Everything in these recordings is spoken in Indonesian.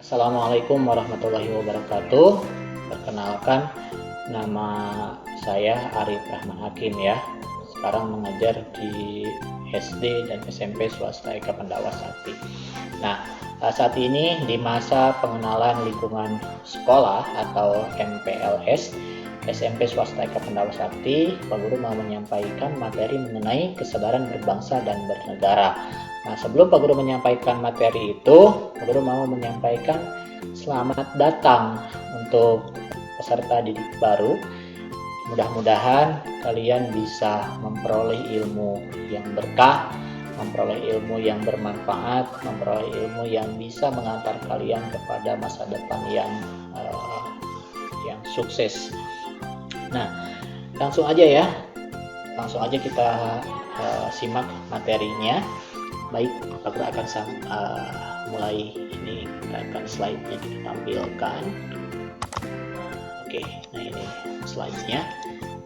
Assalamualaikum warahmatullahi wabarakatuh. Perkenalkan, nama saya Arif Rahman Hakim ya. Sekarang mengajar di SD dan SMP swasta Eka Pandawa Sakti. Nah, saat ini di masa pengenalan lingkungan sekolah atau MPLS SMP swasta Eka Pandawa Sakti, Pak Guru mau menyampaikan materi mengenai kesadaran berbangsa dan bernegara. Nah, sebelum Pak Guru menyampaikan materi itu, Pak Guru mau menyampaikan selamat datang untuk peserta didik baru. Mudah-mudahan kalian bisa memperoleh ilmu yang berkah, memperoleh ilmu yang bermanfaat, memperoleh ilmu yang bisa mengantar kalian kepada masa depan yang sukses. Nah, langsung aja kita simak materinya. Baik, Pak Guru akan mulai ini, kita akan slide-nya kita tampilkan. Oke, nah ini slide-nya,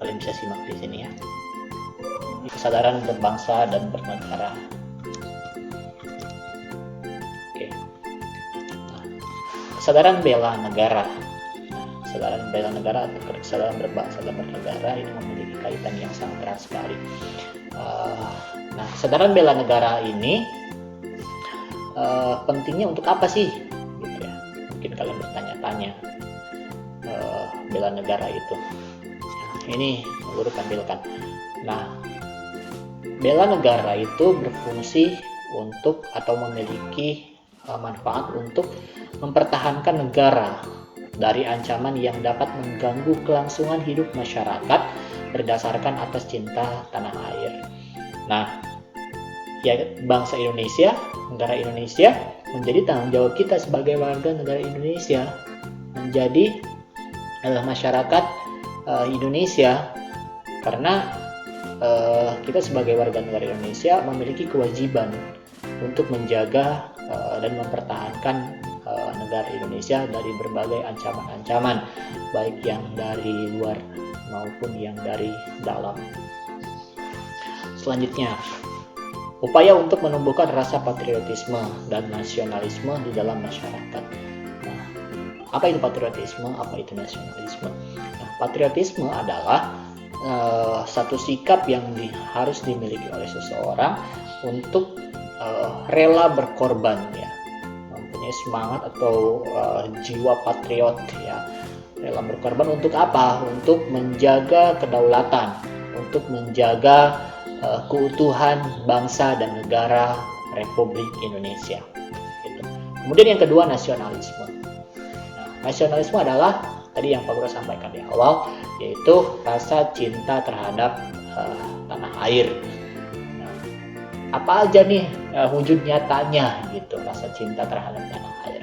kalian bisa simak di sini ya. Kesadaran berbangsa dan bernegara. Oke, nah, kesadaran bela negara. Kesadaran bela negara atau kesadaran berbangsa dan bernegara ini memiliki kaitan yang sangat erat sekali. Nah, kesadaran bela negara ini pentingnya untuk apa sih? Gitu ya. Mungkin kalian bertanya-tanya, bela negara itu. Nah, ini Guru tampilkan. Nah, bela negara itu berfungsi untuk atau memiliki manfaat untuk mempertahankan negara dari ancaman yang dapat mengganggu kelangsungan hidup masyarakat berdasarkan atas cinta tanah air. Nah, ya bangsa Indonesia, negara Indonesia menjadi tanggung jawab kita sebagai warga negara Indonesia, menjadi masyarakat Indonesia, karena kita sebagai warga negara Indonesia memiliki kewajiban untuk menjaga dan mempertahankan negara Indonesia dari berbagai ancaman-ancaman, baik yang dari luar maupun yang dari dalam. Selanjutnya, upaya untuk menumbuhkan rasa patriotisme dan nasionalisme di dalam masyarakat. Nah, apa itu patriotisme? Apa itu nasionalisme? Nah, patriotisme adalah satu sikap yang harus dimiliki oleh seseorang untuk rela berkorban ya, mempunyai semangat atau jiwa patriot ya, rela berkorban untuk apa? Untuk menjaga kedaulatan, untuk menjaga keutuhan bangsa dan negara Republik Indonesia. Gitu. Kemudian yang kedua, nasionalisme. Nah, nasionalisme adalah tadi yang Pak Guru sampaikan di awal, yaitu rasa cinta terhadap tanah air. Nah, apa aja nih wujud nyatanya gitu, rasa cinta terhadap tanah air.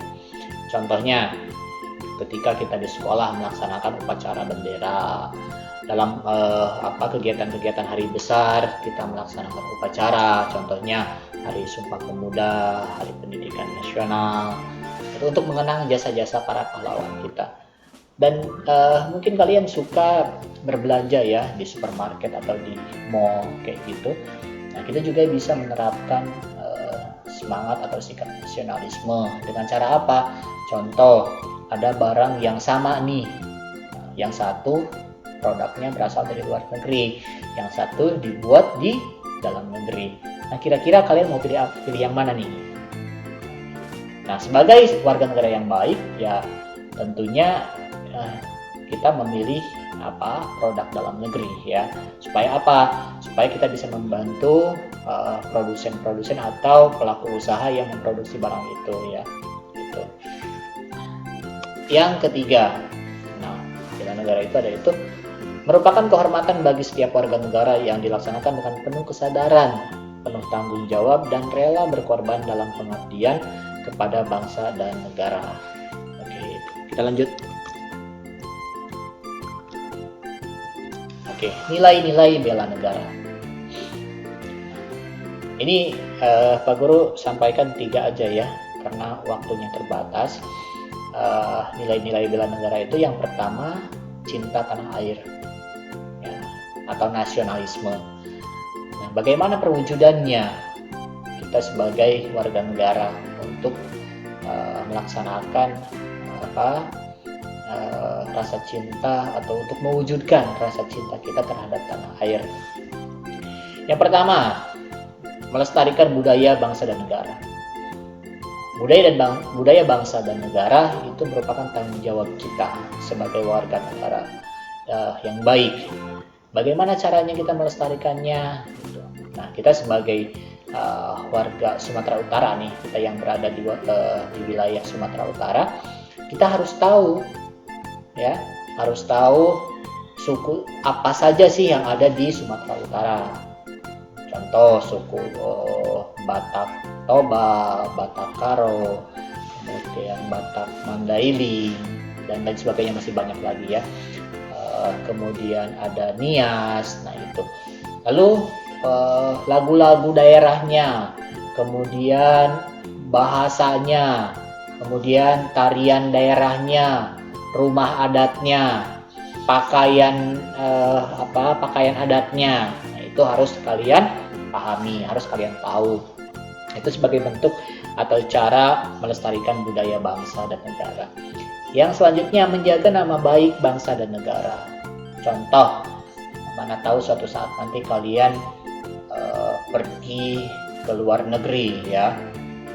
Contohnya, ketika kita di sekolah melaksanakan upacara bendera, dalam kegiatan-kegiatan hari besar kita melaksanakan upacara, contohnya Hari Sumpah Pemuda, Hari Pendidikan Nasional, itu untuk mengenang jasa-jasa para pahlawan kita. Dan mungkin kalian suka berbelanja ya di supermarket atau di mall kayak gitu. Nah, kita juga bisa menerapkan semangat atau sikap nasionalisme dengan cara apa? Contoh, ada barang yang sama nih, yang satu produknya berasal dari luar negeri, yang satu dibuat di dalam negeri. Nah, kira-kira kalian mau pilih yang mana nih? Nah, sebagai warga negara yang baik ya tentunya kita memilih produk dalam negeri ya. Supaya apa? Supaya kita bisa membantu produsen-produsen atau pelaku usaha yang memproduksi barang itu ya. Gitu. Yang ketiga, nah, bela negara itu ada itu merupakan kehormatan bagi setiap warga negara yang dilaksanakan dengan penuh kesadaran, penuh tanggung jawab, dan rela berkorban dalam pengabdian kepada bangsa dan negara. Oke, kita lanjut. Oke, nilai-nilai bela negara. Ini Pak Guru sampaikan 3 aja ya, karena waktunya terbatas. Nilai-nilai bela negara itu yang pertama, cinta tanah air. Atau nasionalisme. Nah, bagaimana perwujudannya kita sebagai warga negara untuk melaksanakan rasa cinta atau untuk mewujudkan rasa cinta kita terhadap tanah air. Yang pertama, melestarikan budaya bangsa dan negara. Budaya bangsa dan negara itu merupakan tanggung jawab kita sebagai warga negara yang baik. Bagaimana caranya kita melestarikannya? Nah, kita sebagai warga Sumatera Utara nih, kita yang berada di wilayah Sumatera Utara, kita harus tahu, ya, harus tahu suku apa saja sih yang ada di Sumatera Utara. Contoh suku Batak Toba, Batak Karo, kemudian Batak Mandailing, dan lain sebagainya, masih banyak lagi ya. Kemudian ada Nias, nah itu. Lalu lagu-lagu daerahnya, kemudian bahasanya, kemudian tarian daerahnya, rumah adatnya, pakaian pakaian adatnya. Nah, itu harus kalian pahami, harus kalian tahu. Itu sebagai bentuk atau cara melestarikan budaya bangsa dan negara. Yang selanjutnya, menjaga nama baik bangsa dan negara. Contoh, mana tahu suatu saat nanti kalian pergi ke luar negeri, ya,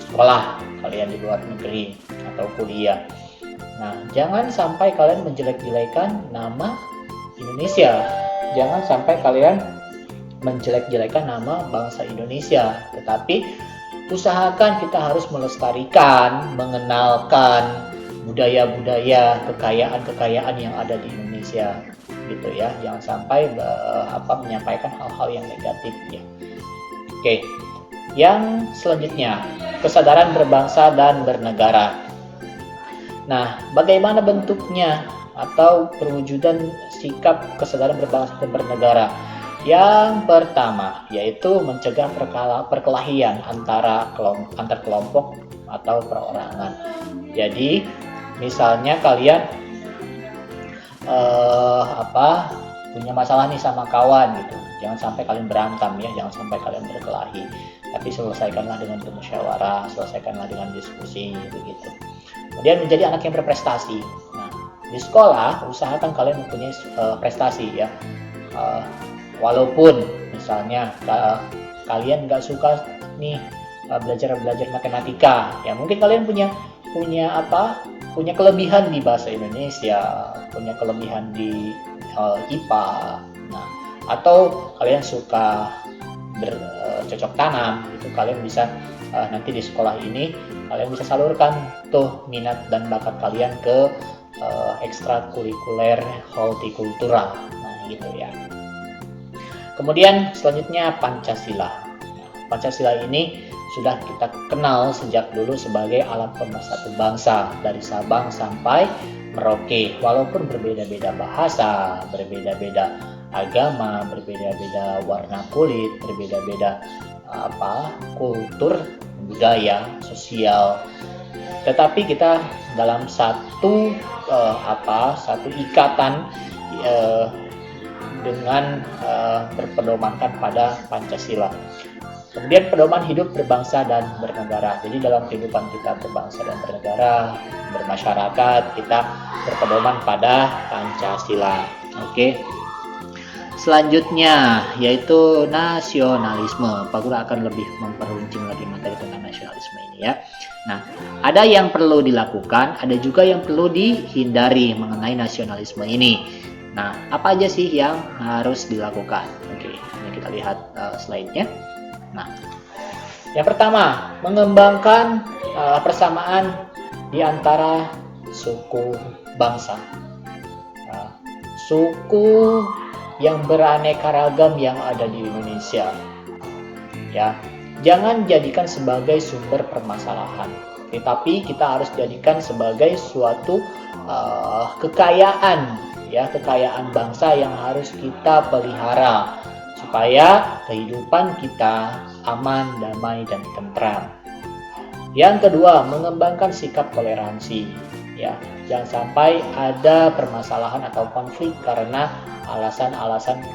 sekolah kalian di luar negeri atau kuliah. Nah, jangan sampai kalian menjelek-jelekan nama Indonesia. Jangan sampai kalian menjelek-jelekan nama bangsa Indonesia, tetapi usahakan kita harus melestarikan, mengenalkan budaya-budaya, kekayaan-kekayaan yang ada di Indonesia, gitu ya. Jangan sampai menyampaikan hal-hal yang negatif ya. Oke. Yang selanjutnya, kesadaran berbangsa dan bernegara. Nah, bagaimana bentuknya atau perwujudan sikap kesadaran berbangsa dan bernegara? Yang pertama, yaitu mencegah perkelahian antar kelompok atau perorangan. Jadi, misalnya kalian punya masalah nih sama kawan gitu, jangan sampai kalian berantem ya, jangan sampai kalian berkelahi, tapi selesaikanlah dengan bermusyawarah, selesaikanlah dengan diskusi begitu. Kemudian menjadi anak yang berprestasi. Nah, di sekolah usahakan kalian mempunyai prestasi ya. Walaupun misalnya kalian nggak suka nih belajar matematika, ya mungkin kalian punya kelebihan di bahasa Indonesia, punya kelebihan di IPA. Nah, atau kalian suka bercocok tanam, itu kalian bisa nanti di sekolah ini kalian bisa salurkan tuh minat dan bakat kalian ke ekstrakurikuler hortikultura. Nah, gitu ya. Kemudian selanjutnya Pancasila. Pancasila ini sudah kita kenal sejak dulu sebagai alat pemersatu bangsa dari Sabang sampai Merauke. Walaupun berbeda-beda bahasa, berbeda-beda agama, berbeda-beda warna kulit, berbeda-beda kultur, budaya, sosial, tetapi kita dalam satu ikatan dengan berpedomankan pada Pancasila. Kemudian pedoman hidup berbangsa dan bernegara. Jadi dalam kehidupan kita berbangsa dan bernegara, bermasyarakat, kita berpedoman pada Pancasila. Oke. Selanjutnya yaitu nasionalisme. Pak Guru akan lebih memperuncing lagi materi tentang nasionalisme ini ya. Nah, ada yang perlu dilakukan, ada juga yang perlu dihindari mengenai nasionalisme ini. Nah, apa aja sih yang harus dilakukan? Oke, ini kita lihat slide-nya. Nah, yang pertama, mengembangkan persamaan di antara suku bangsa. Suku yang beraneka ragam yang ada di Indonesia. Ya, jangan jadikan sebagai sumber permasalahan, tetapi kita harus jadikan sebagai suatu kekayaan. Ya, kekayaan bangsa yang harus kita pelihara supaya kehidupan kita aman, damai, dan tentram. Yang kedua, mengembangkan sikap toleransi. Ya, jangan sampai ada permasalahan atau konflik karena alasan-alasan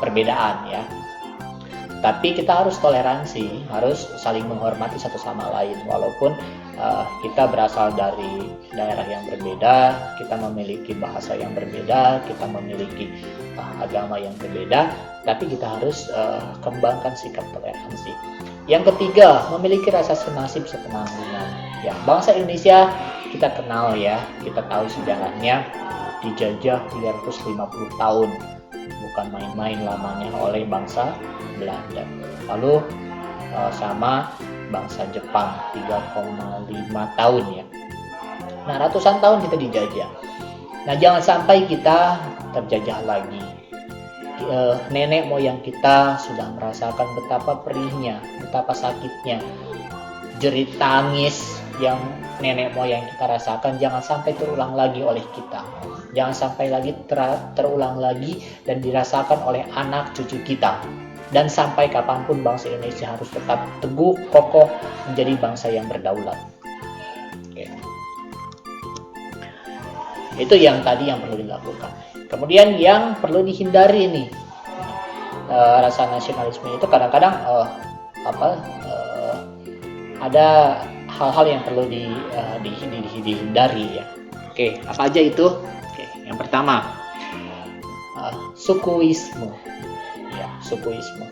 perbedaan ya. Tapi kita harus toleransi, harus saling menghormati satu sama lain. Walaupun kita berasal dari daerah yang berbeda, kita memiliki bahasa yang berbeda, kita memiliki agama yang berbeda, tapi kita harus kembangkan sikap toleransi. Yang ketiga, memiliki rasa senasib sepenanggungan. Ya, bangsa Indonesia kita kenal ya, kita tahu sejarahnya dijajah 350 tahun. Bukan main-main lamanya oleh bangsa Belanda. Lalu sama bangsa Jepang 3,5 tahun ya. Nah, ratusan tahun kita dijajah. Nah, jangan sampai kita terjajah lagi. Nenek moyang kita sudah merasakan betapa perihnya, betapa sakitnya, jerit tangis yang nenek moyang kita rasakan, jangan sampai terulang lagi oleh kita. Jangan sampai lagi terulang lagi dan dirasakan oleh anak cucu kita. Dan sampai kapanpun bangsa Indonesia harus tetap teguh, kokoh, menjadi bangsa yang berdaulat. Oke. Itu yang tadi yang perlu dilakukan. Kemudian yang perlu dihindari nih, rasa nasionalisme itu kadang-kadang ada hal-hal yang perlu dihindari ya. Oke, apa aja itu? Oke, yang pertama sukuisme. Ya, sukuisme.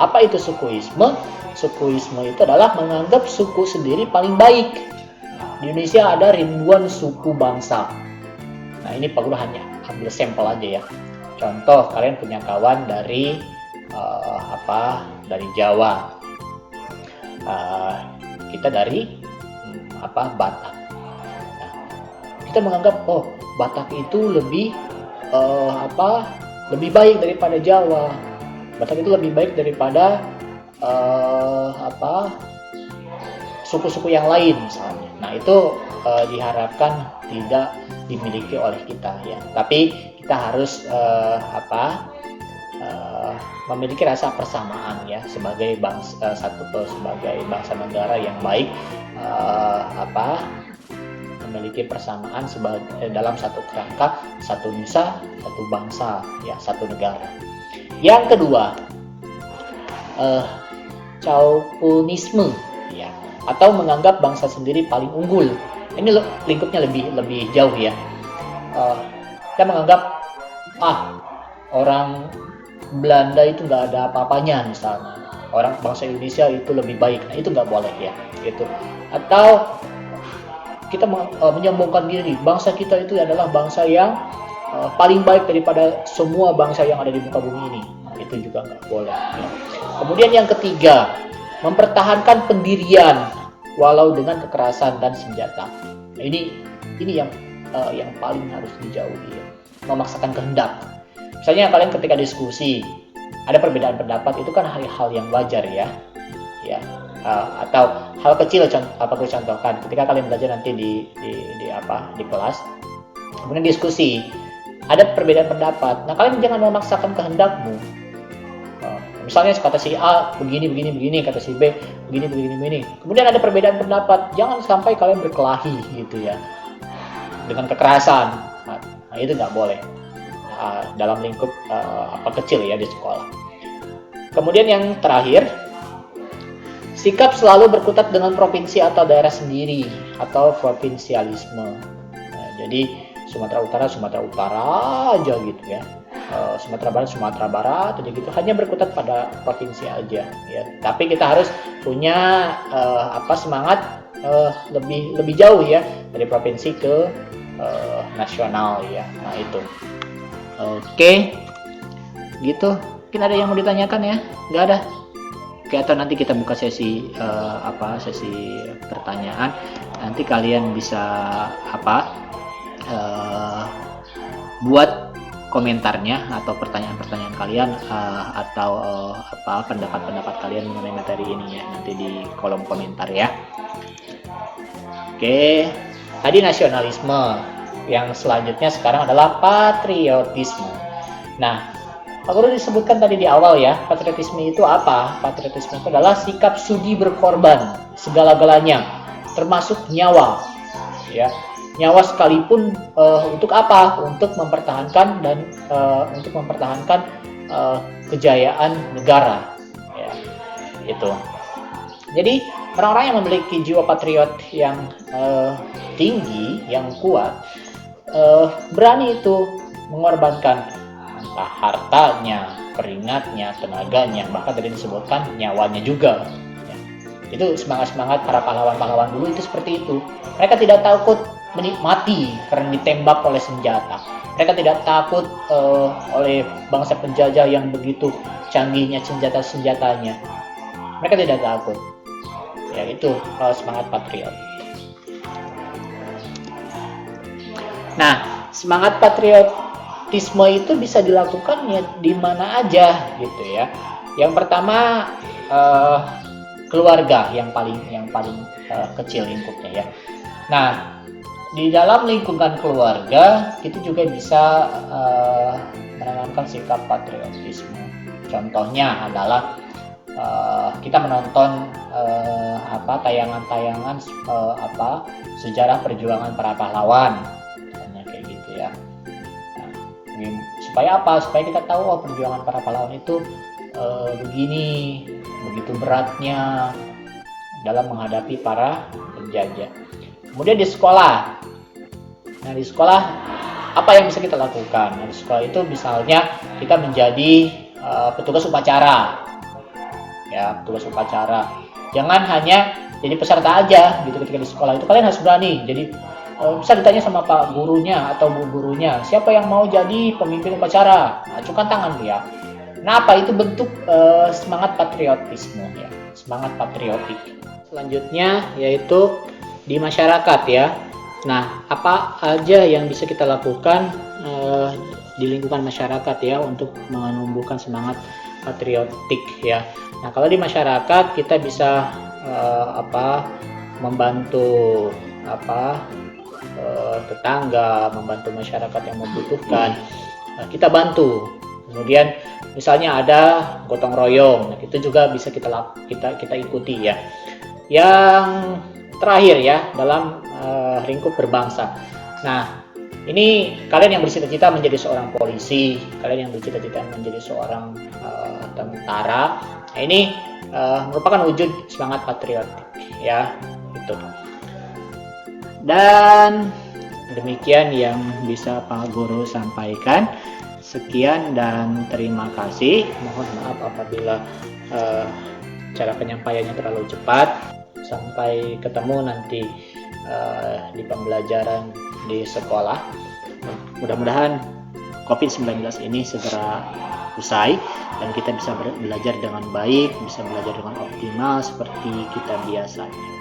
Apa itu sukuisme? Sukuisme itu adalah menganggap suku sendiri paling baik. Di Indonesia ada ribuan suku bangsa. Nah, ini Pak Guru hanya ambil sampel aja ya. Contoh, kalian punya kawan dari dari Jawa. Kita dari Batak. Nah, kita menganggap Batak itu lebih baik daripada Jawa. Batak itu lebih baik daripada suku-suku yang lain misalnya. Nah, itu diharapkan tidak dimiliki oleh kita ya. Tapi kita harus memiliki rasa persamaan ya sebagai bangsa sebagai bangsa negara yang baik, memiliki persamaan dalam satu kerangka, satu nusa, satu bangsa ya, satu negara. Yang kedua, chauvinisme ya, atau menganggap bangsa sendiri paling unggul. Ini lingkupnya lebih jauh ya. Kita menganggap orang Belanda itu nggak ada apa-apanya misalnya, orang bangsa Indonesia itu lebih baik. Nah, itu nggak boleh ya gitu. Atau kita menyombongkan diri, bangsa kita itu adalah bangsa yang paling baik daripada semua bangsa yang ada di muka bumi ini. Nah, itu juga nggak boleh ya. Kemudian yang ketiga, mempertahankan pendirian walau dengan kekerasan dan senjata. Nah, ini yang paling harus dijauhi ya. Memaksakan kehendak. Misalnya kalian ketika diskusi ada perbedaan pendapat, itu kan hal yang wajar ya. Atau hal kecil aku contohkan ketika kalian belajar nanti di kelas, kemudian diskusi ada perbedaan pendapat. Nah, kalian jangan memaksakan kehendakmu. Misalnya kata si A begini, kata si B begini. Kemudian ada perbedaan pendapat, jangan sampai kalian berkelahi gitu ya dengan kekerasan. Nah, itu nggak boleh dalam lingkup kecil ya di sekolah. Kemudian yang terakhir, sikap selalu berkutat dengan provinsi atau daerah sendiri atau provinsialisme. Nah, jadi Sumatera Utara aja gitu ya. Sumatera Barat aja gitu, hanya berkutat pada provinsi aja ya. Tapi kita harus punya semangat lebih jauh ya, dari provinsi ke nasional ya. Nah, itu. Oke. Gitu. Mungkin ada yang mau ditanyakan ya? Nggak ada? Oke, atau nanti kita buka sesi sesi pertanyaan. Nanti kalian bisa buat komentarnya atau pertanyaan-pertanyaan kalian atau pendapat-pendapat kalian mengenai materi ini ya, nanti di kolom komentar ya. Oke, tadi nasionalisme. Yang selanjutnya sekarang adalah patriotisme. Nah, Pak Guru disebutkan tadi di awal ya, patriotisme itu apa? Patriotisme itu adalah sikap sudi berkorban segala-galanya, termasuk nyawa, ya, nyawa sekalipun. Untuk apa? Untuk mempertahankan kejayaan negara, ya, itu. Jadi orang-orang yang memiliki jiwa patriot yang tinggi, yang kuat, berani itu mengorbankan entah hartanya, keringatnya, tenaganya, bahkan tadi disebutkan nyawanya juga. Itu semangat-semangat para pahlawan-pahlawan dulu itu seperti itu. Mereka tidak takut menikmati karena ditembak oleh senjata. Mereka tidak takut oleh bangsa penjajah yang begitu canggihnya senjata-senjatanya. Mereka tidak takut. Ya, itu semangat patriot. Nah, semangat patriotisme itu bisa dilakukan ya di mana aja gitu ya. Yang pertama keluarga yang paling kecil lingkupnya ya. Nah, di dalam lingkungan keluarga kita juga bisa menanamkan sikap patriotisme. Contohnya adalah kita menonton tayangan-tayangan sejarah perjuangan para pahlawan, misalnya kayak gitu ya. Nah, supaya apa? Supaya kita tahu perjuangan para pahlawan itu begini, begitu beratnya dalam menghadapi para penjajah. Kemudian di sekolah. Nah, di sekolah apa yang bisa kita lakukan? Nah, di sekolah itu misalnya kita menjadi petugas upacara. Ya, petugas upacara. Jangan hanya jadi peserta aja gitu ketika di sekolah itu. Kalian harus berani. Jadi bisa ditanya sama pak gurunya atau bu gurunya, siapa yang mau jadi pemimpin upacara? Nah, acukan tangan ya. Nah, apa itu bentuk semangat patriotisme ya, semangat patriotik. Selanjutnya yaitu di masyarakat ya. Nah, apa aja yang bisa kita lakukan di lingkungan masyarakat ya untuk menumbuhkan semangat patriotik ya. Nah, kalau di masyarakat kita bisa membantu tetangga, membantu masyarakat yang membutuhkan, kita bantu. Kemudian misalnya ada gotong royong, itu juga bisa kita ikuti ya. Yang terakhir ya dalam lingkup berbangsa. Nah, ini kalian yang bercita-cita menjadi seorang polisi, kalian yang bercita-cita menjadi seorang tentara. Nah, ini merupakan wujud semangat patriotik ya, itu. Dan demikian yang bisa Pak Guru sampaikan. Sekian dan terima kasih. Mohon maaf apabila cara penyampaiannya terlalu cepat. Sampai ketemu nanti di pembelajaran di sekolah. Mudah-mudahan COVID-19 ini segera usai dan kita bisa belajar dengan baik, bisa belajar dengan optimal seperti kita biasanya.